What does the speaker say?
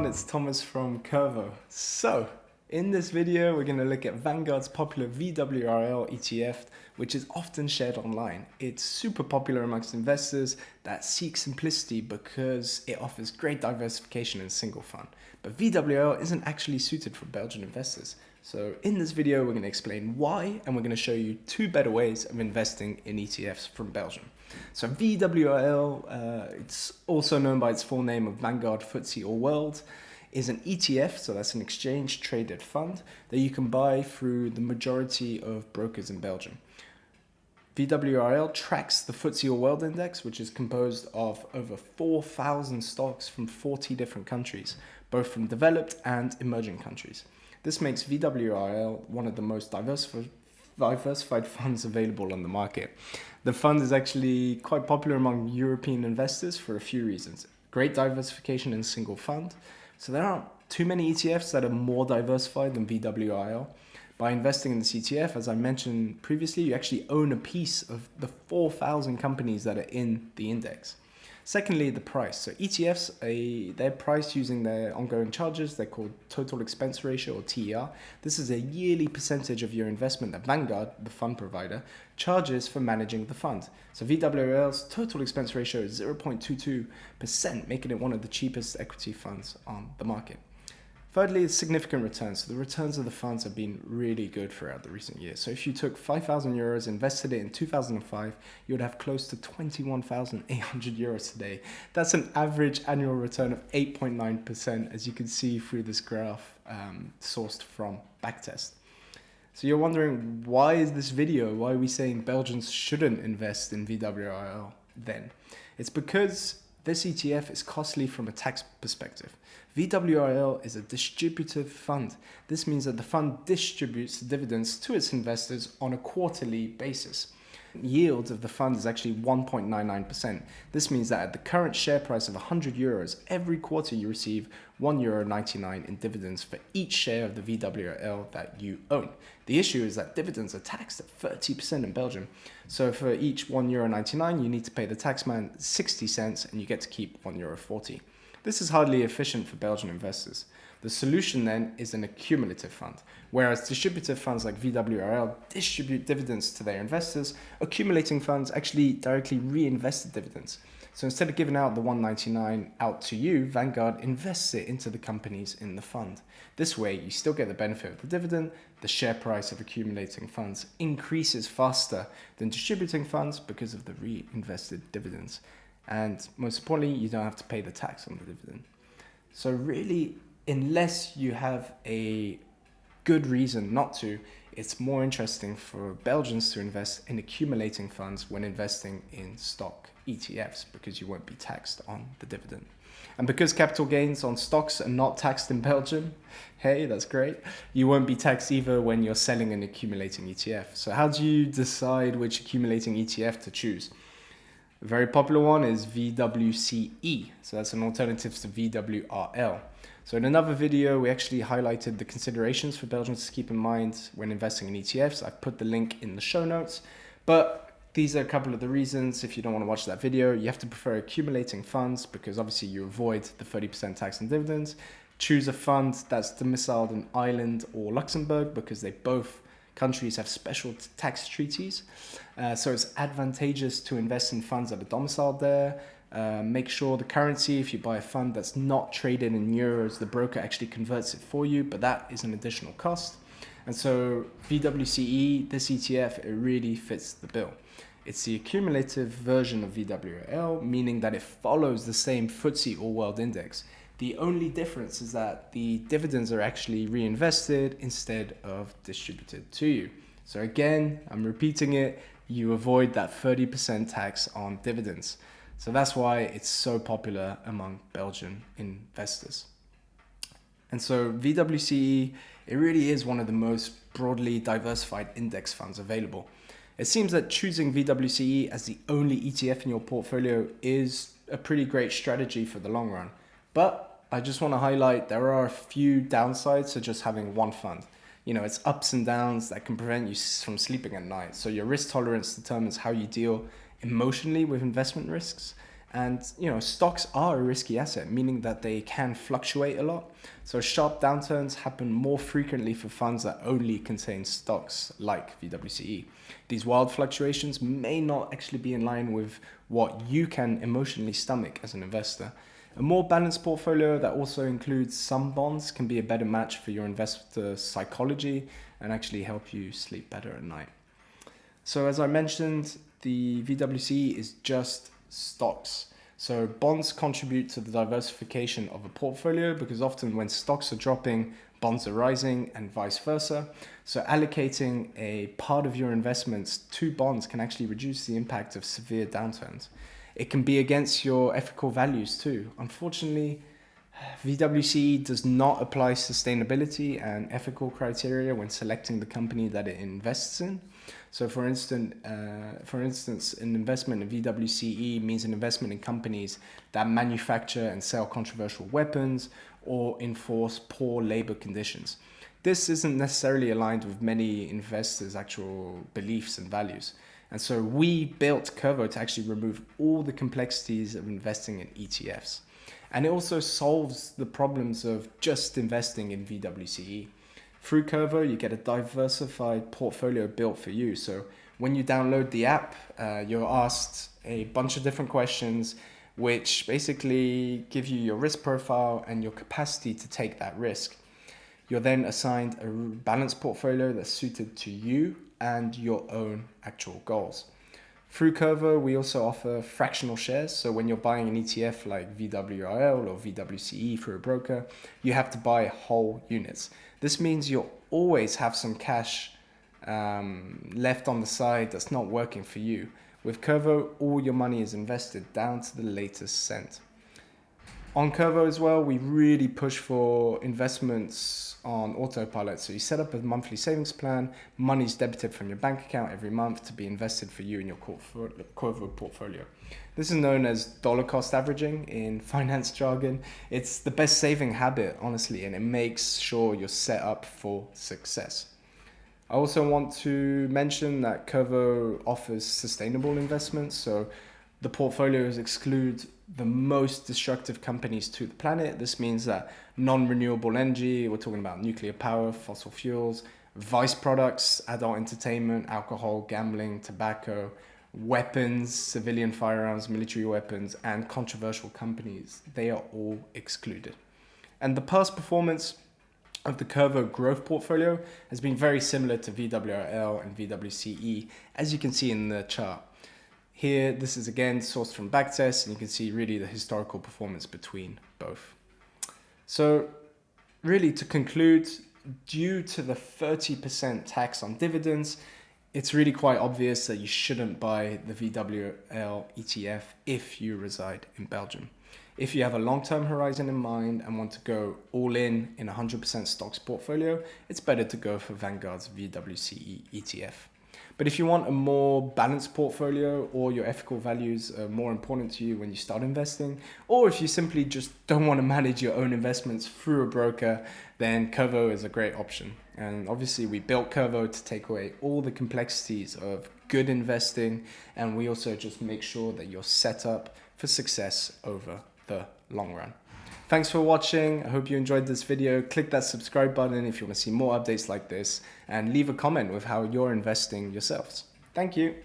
it's Thomas from Curvo. So, in this video, we're going to look at Vanguard's popular VWRL ETF, which is often shared online. It's super popular amongst investors that seek simplicity because it offers great diversification in a single fund. But VWRL isn't actually suited for Belgian investors. So in this video, we're going to explain why, and we're going to show you two better ways of investing in ETFs from Belgium. So VWRL, it's also known by its full name of Vanguard FTSE All World, is an ETF, so that's an exchange traded fund that you can buy through the majority of brokers in Belgium. VWRL tracks the FTSE All World Index, which is composed of over 4,000 stocks from 40 different countries, both from developed and emerging countries. This makes VWRL one of the most diversified funds available on the market. The fund is actually quite popular among European investors for a few reasons. Great diversification in a single fund. So there aren't too many ETFs that are more diversified than VWRL. By investing in this ETF, as I mentioned previously, you actually own a piece of the 4,000 companies that are in the index. Secondly, the price. So ETFs, they're priced using their ongoing charges. They're called total expense ratio, or TER. This is a yearly percentage of your investment that Vanguard, the fund provider, charges for managing the fund. So VWRL's total expense ratio is 0.22%, making it one of the cheapest equity funds on the market. Thirdly, significant returns. So the returns of the funds have been really good throughout the recent years. So if you took 5,000 euros, invested it in 2005, you would have close to 21,800 euros today. That's an average annual return of 8.9%, as you can see through this graph sourced from Backtest. So you're wondering, why is this video? Why are we saying Belgians shouldn't invest in VWRL then? It's because this ETF is costly from a tax perspective. VWRL is a distributive fund. This means that the fund distributes dividends to its investors on a quarterly basis. Yield of the fund is actually 1.99%. This means that at the current share price of 100 euros, every quarter you receive €1.99 in dividends for each share of the VWRL that you own. The issue is that dividends are taxed at 30% in Belgium. So for each €1.99, you need to pay the taxman 60 cents and you get to keep €1.40. This is hardly efficient for Belgian investors. The solution then is an accumulative fund. Whereas distributive funds like VWRL distribute dividends to their investors, accumulating funds actually directly reinvest the dividends. So instead of giving out the $1.99 out to you, Vanguard invests it into the companies in the fund. This way, you still get the benefit of the dividend. The share price of accumulating funds increases faster than distributing funds because of the reinvested dividends. And most importantly, you don't have to pay the tax on the dividend. So really, unless you have a good reason not to, it's more interesting for Belgians to invest in accumulating funds when investing in stock ETFs, because you won't be taxed on the dividend. And because capital gains on stocks are not taxed in Belgium, hey, that's great, you won't be taxed either when you're selling an accumulating ETF. So how do you decide which accumulating ETF to choose? A very popular one is VWCE, so that's an alternative to VWRL. So in another video, we actually highlighted the considerations for Belgians to keep in mind when investing in ETFs. I've put the link in the show notes, but these are a couple of the reasons. If you don't want to watch that video, you have to prefer accumulating funds because obviously you avoid the 30% tax on dividends. Choose a fund that's domiciled in Ireland or Luxembourg because they both countries have special tax treaties. So it's advantageous to invest in funds that are domiciled there. Make sure the currency, if you buy a fund that's not traded in euros, the broker actually converts it for you, but that is an additional cost. And so VWCE, this ETF, it really fits the bill. It's the accumulative version of VWRL, meaning that it follows the same FTSE All World Index. The only difference is that the dividends are actually reinvested instead of distributed to you. So again, I'm repeating it, you avoid that 30% tax on dividends. So that's why it's so popular among Belgian investors. And so VWCE, it really is one of the most broadly diversified index funds available. It seems that choosing VWCE as the only ETF in your portfolio is a pretty great strategy for the long run. But I just want to highlight there are a few downsides to just having one fund. You know, it's ups and downs that can prevent you from sleeping at night. So your risk tolerance determines how you deal emotionally with investment risks. And stocks are a risky asset, meaning that they can fluctuate a lot. So sharp downturns happen more frequently for funds that only contain stocks like VWCE. These wild fluctuations may not actually be in line with what you can emotionally stomach as an investor. A more balanced portfolio that also includes some bonds can be a better match for your investor psychology and actually help you sleep better at night. So as I mentioned, the VWCE is just stocks. So bonds contribute to the diversification of a portfolio because often when stocks are dropping, bonds are rising and vice versa. So allocating a part of your investments to bonds can actually reduce the impact of severe downturns. It can be against your ethical values too. Unfortunately, VWCE does not apply sustainability and ethical criteria when selecting the company that it invests in. So for instance, an investment in VWCE means an investment in companies that manufacture and sell controversial weapons or enforce poor labor conditions. This isn't necessarily aligned with many investors' actual beliefs and values. And so we built Curvo to actually remove all the complexities of investing in ETFs. And it also solves the problems of just investing in VWCE. Through Curvo, you get a diversified portfolio built for you. So when you download the app, you're asked a bunch of different questions, which basically give you your risk profile and your capacity to take that risk. You're then assigned a balanced portfolio that's suited to you and your own actual goals. Through Curvo, we also offer fractional shares. So when you're buying an ETF like VWRL or VWCE through a broker, you have to buy whole units. This means you'll always have some cash left on the side that's not working for you. With Curvo, all your money is invested down to the latest cent. On Curvo as well, we really push for investments on autopilot. So you set up a monthly savings plan, money's debited from your bank account every month to be invested for you in your Curvo portfolio. This is known as dollar cost averaging in finance jargon. It's the best saving habit, honestly, and it makes sure you're set up for success. I also want to mention that Curvo offers sustainable investments. So the portfolios exclude the most destructive companies to the planet. This means that non-renewable energy, we're talking about nuclear power, fossil fuels, vice products, adult entertainment, alcohol, gambling, tobacco, weapons, civilian firearms, military weapons, and controversial companies. They are all excluded. And the past performance of the Curvo growth portfolio has been very similar to VWRL and VWCE, as you can see in the chart. Here, this is again sourced from backtests, and you can see really the historical performance between both. So really to conclude, due to the 30% tax on dividends, it's really quite obvious that you shouldn't buy the VWRL ETF if you reside in Belgium. If you have a long-term horizon in mind and want to go all in 100% stocks portfolio, it's better to go for Vanguard's VWCE ETF. But if you want a more balanced portfolio, or your ethical values are more important to you when you start investing, or if you simply just don't want to manage your own investments through a broker, then Curvo is a great option. And obviously we built Curvo to take away all the complexities of good investing, and we also just make sure that you're set up for success over the long run. Thanks for watching. I hope you enjoyed this video. Click that subscribe button if you want to see more updates like this, and leave a comment with how you're investing yourselves. Thank you.